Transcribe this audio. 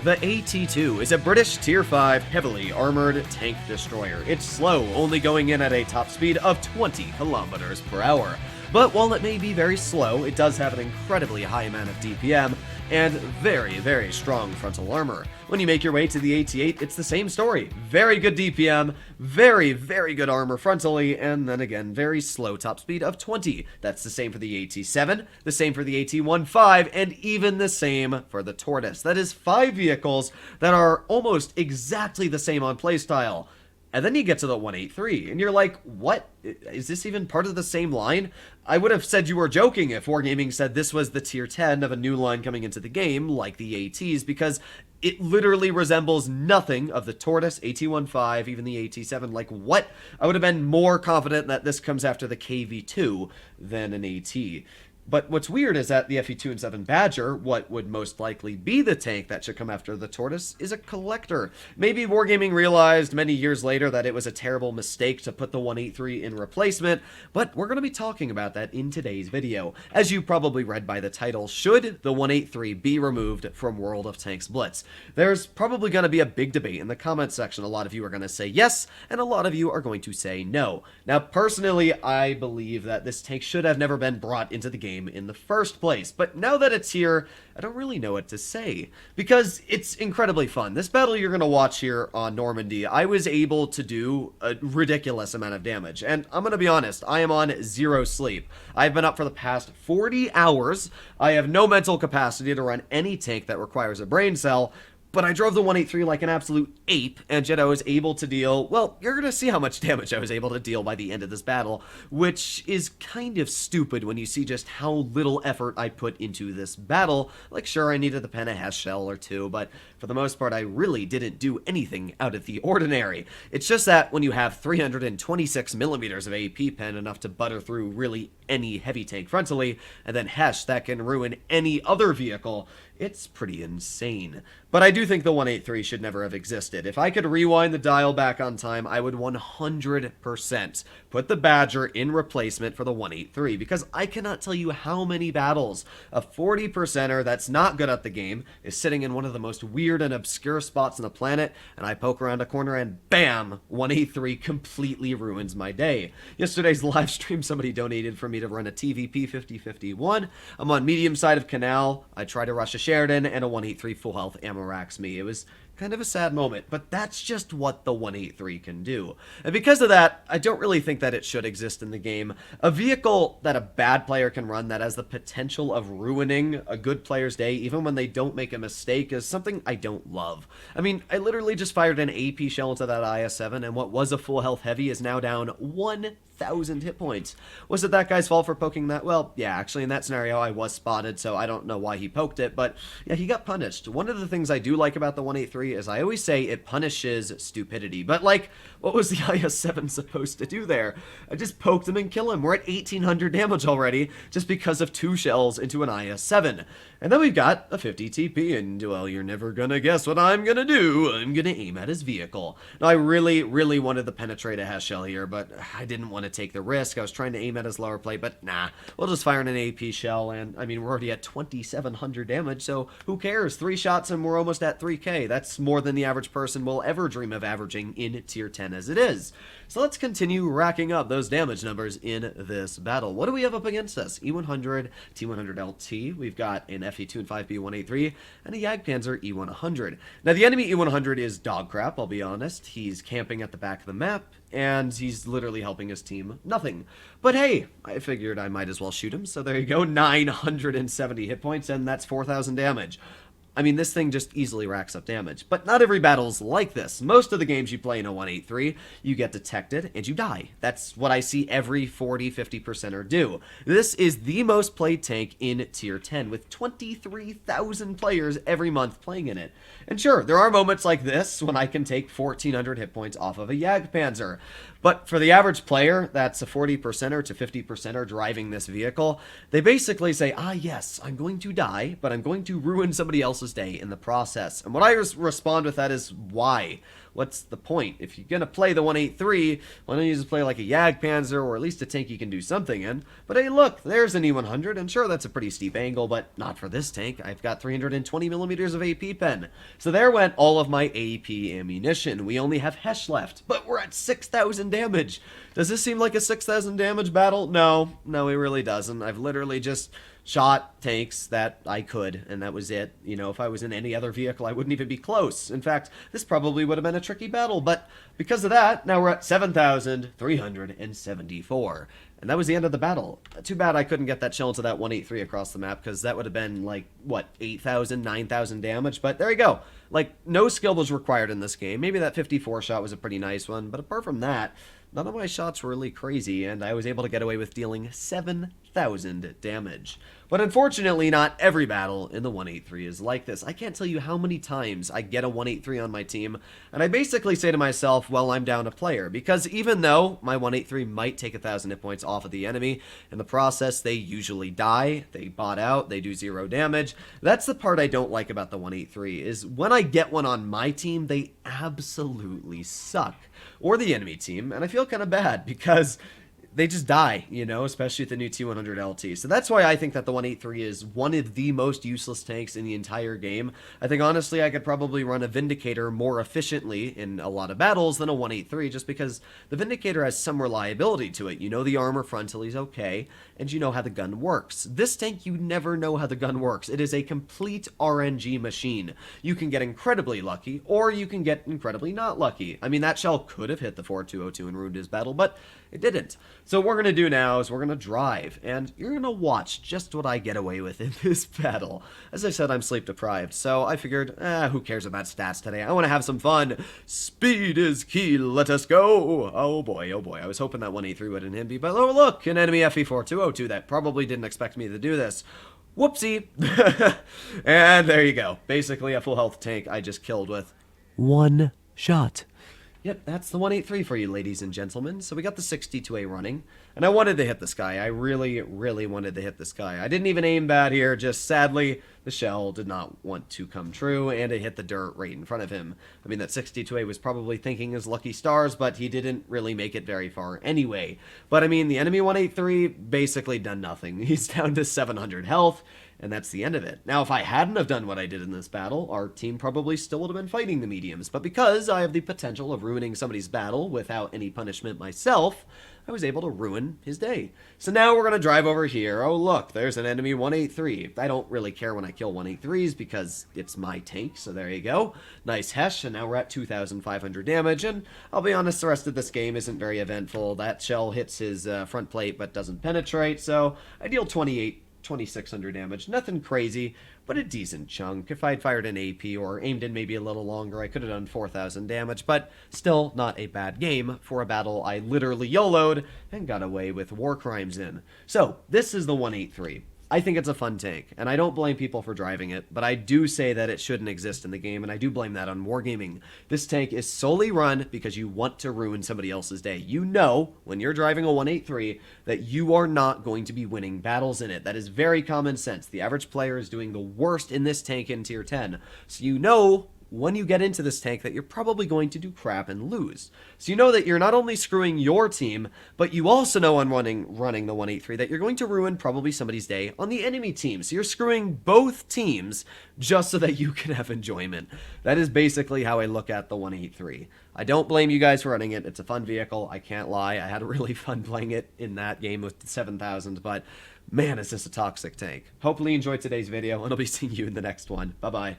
The AT-2 is a British Tier 5 heavily armored tank destroyer. It's slow, only going in at a top speed of 20 kilometers per hour. But while it may be very slow, it does have an incredibly high amount of DPM and very, very strong frontal armor. When you make your way to the AT-8, it's the same story. Very good DPM, very, very good armor frontally, and then again, very slow top speed of 20. That's the same for the AT-7, the same for the AT-15, and even the same for the Tortoise. That is 5 vehicles that are almost exactly the same on playstyle. And then you get to the 183, and you're like, what? Is this even part of the same line? I would have said you were joking if Wargaming said this was the tier 10 of a new line coming into the game, like the ATs, because it literally resembles nothing of the Tortoise, AT-15, even the AT-7. Like, what? I would have been more confident that this comes after the KV-2 than an AT. But what's weird is that the FE2 and 7 Badger, what would most likely be the tank that should come after the Tortoise, is a collector. Maybe Wargaming realized many years later that it was a terrible mistake to put the 183 in replacement, but we're going to be talking about that in today's video. As you probably read by the title, should the 183 be removed from World of Tanks Blitz? There's probably going to be a big debate in the comment section. A lot of you are going to say yes, and a lot of you are going to say no. Now, personally, I believe that this tank should have never been brought into the game in the first place, but now that it's here, I don't really know what to say, because it's incredibly fun. This battle you're going to watch here on Normandy, I was able to do a ridiculous amount of damage, and I'm going to be honest, I am on 0 sleep. I've been up for the past 40 hours, I have no mental capacity to run any tank that requires a brain cell, but I drove the 183 like an absolute ape, and yet I was able to deal, well, you're going to see how much damage I was able to deal by the end of this battle, which is kind of stupid when you see just how little effort I put into this battle. Like, sure, I needed the pen a Hess shell or two, but for the most part, I really didn't do anything out of the ordinary. It's just that when you have 326 millimeters of AP pen, enough to butter through really any heavy tank frontally, and then Hesh that can ruin any other vehicle, it's pretty insane. But I do think the 183 should never have existed. If I could rewind the dial back on time, I would 100% put the Badger in replacement for the 183, because I cannot tell you how many battles a 40%er that's not good at the game is sitting in one of the most weird and obscure spots on the planet, and I poke around a corner and bam, 183 completely ruins my day. Yesterday's live stream, somebody donated for me to run a TVP 5051. I'm on medium side of Canal. I try to rush a Sheridan, and a 183 full health ammo racks me. It was kind of a sad moment, but that's just what the 183 can do. And because of that, I don't really think that it should exist in the game. A vehicle that a bad player can run that has the potential of ruining a good player's day, even when they don't make a mistake, is something I don't love. I mean, I literally just fired an AP shell into that IS-7, and what was a full health heavy is now down 1,000 hit points. Was it that guy's fault for poking that? Well, yeah, actually in that scenario I was spotted, so I don't know why he poked it, but yeah, he got punished. One of the things I do like about the 183 is I always say it punishes stupidity, but like, what was the IS-7 supposed to do there? I just poked him and kill him. We're at 1,800 damage already, just because of 2 shells into an IS-7. And then we've got a 50 TP, and well, you're never gonna guess what I'm gonna do. I'm gonna aim at his vehicle. Now, I really, really wanted to penetrate a Hess shell here, but I didn't want to take the risk. I was trying to aim at his lower plate, but nah, we'll just fire an AP shell, and I mean, we're already at 2,700 damage, so who cares? 3 shots and we're almost at 3k. That's more than the average person will ever dream of averaging in tier 10 as it is. So let's continue racking up those damage numbers in this battle. What do we have up against us? E100, T100LT, we've got an FE2 and 5B 183, and a Jagdpanzer E100. Now, the enemy E100 is dog crap, I'll be honest. He's camping at the back of the map, and he's literally helping his team nothing. But hey, I figured I might as well shoot him, so there you go, 970 hit points, and that's 4,000 damage. I mean, this thing just easily racks up damage. But not every battle's like this. Most of the games you play in a 183, you get detected and you die. That's what I see every 40-50%er do. This is the most played tank in tier 10, with 23,000 players every month playing in it. And sure, there are moments like this when I can take 1,400 hit points off of a Jagdpanzer. But for the average player, that's a 40%er to 50%er driving this vehicle, they basically say, ah yes, I'm going to die, but I'm going to ruin somebody else's day in the process. And what I respond with that is, why? what's the point? If you're gonna play the 183, why don't you just play like a Jagdpanzer, or at least a tank you can do something in? But hey, look, there's an E100, and sure, that's a pretty steep angle, but not for this tank. I've got 320 millimeters of AP pen. So there went all of my AP ammunition. We only have Hesh left, but we're at 6,000 damage. Does this seem like a 6,000 damage battle? No, it really doesn't. I've literally just shot tanks that I could, and that was it. You know, if I was in any other vehicle, I wouldn't even be close. In fact, this probably would have been a tricky battle, but because of that, now we're at 7,374. And that was the end of the battle. Too bad I couldn't get that shell into that 183 across the map, because that would have been, like, what, 8,000, 9,000 damage? But there you go. Like, no skill was required in this game. Maybe that 54 shot was a pretty nice one, but apart from that, none of my shots were really crazy, and I was able to get away with dealing 7,000 damage. But unfortunately, not every battle in the 183 is like this. I can't tell you how many times I get a 183 on my team, and I basically say to myself, well, I'm down a player, because even though my 183 might take 1,000 hit points off of the enemy, in the process, they usually die, they bot out, they do 0 damage. That's the part I don't like about the 183, is when I get one on my team, they absolutely suck. Or the enemy team, and I feel kind of bad, because they just die, you know, especially with the new T100 LT. So that's why I think that the 183 is one of the most useless tanks in the entire game. I think, honestly, I could probably run a Vindicator more efficiently in a lot of battles than a 183, just because the Vindicator has some reliability to it. You know the armor frontal is okay, and you know how the gun works. This tank, you never know how the gun works. It is a complete RNG machine. You can get incredibly lucky, or you can get incredibly not lucky. I mean, that shell could have hit the 4202 and ruined his battle, but it didn't. So what we're going to do now is we're going to drive, and you're going to watch just what I get away with in this battle. As I said, I'm sleep deprived, so I figured, who cares about stats today? I want to have some fun. Speed is key, let us go. Oh boy, I was hoping that 183 wouldn't hit me, but oh look, an enemy FE4202 that probably didn't expect me to do this. Whoopsie. And there you go. Basically a full health tank I just killed with one shot. Yep, that's the 183 for you, ladies and gentlemen. So we got the 62A running, and I wanted to hit this guy. I really wanted to hit this guy. I didn't even aim bad here, just sadly, the shell did not want to come true, and it hit the dirt right in front of him. I mean, that 62A was probably thinking his lucky stars, but he didn't really make it very far anyway. But I mean, the enemy 183 basically done nothing. He's down to 700 health, and that's the end of it. Now, if I hadn't have done what I did in this battle, our team probably still would have been fighting the mediums, but because I have the potential of ruining somebody's battle without any punishment myself, I was able to ruin his day. So now we're going to drive over here. Oh, look, there's an enemy 183. I don't really care when I kill 183s because it's my tank, so there you go. Nice Hesh, and now we're at 2,500 damage, and I'll be honest, the rest of this game isn't very eventful. That shell hits his front plate but doesn't penetrate, so I deal 2,600 damage. Nothing crazy, but a decent chunk. If I'd fired an AP or aimed in maybe a little longer, I could have done 4,000 damage, but still not a bad game for a battle I literally YOLO'd and got away with war crimes in. So, this is the 183. I think it's a fun tank, and I don't blame people for driving it, but I do say that it shouldn't exist in the game, and I do blame that on Wargaming. This tank is solely run because you want to ruin somebody else's day. You know, when you're driving a 183, that you are not going to be winning battles in it. That is very common sense. The average player is doing the worst in this tank in Tier 10, so you know when you get into this tank that you're probably going to do crap and lose. So you know that you're not only screwing your team, but you also know on running the 183 that you're going to ruin probably somebody's day on the enemy team. So you're screwing both teams just so that you can have enjoyment. That is basically how I look at the 183. I don't blame you guys for running it. It's a fun vehicle. I can't lie. I had a really fun playing it in that game with 7,000, but man, is this a toxic tank. Hopefully you enjoyed today's video, and I'll be seeing you in the next one. Bye-bye.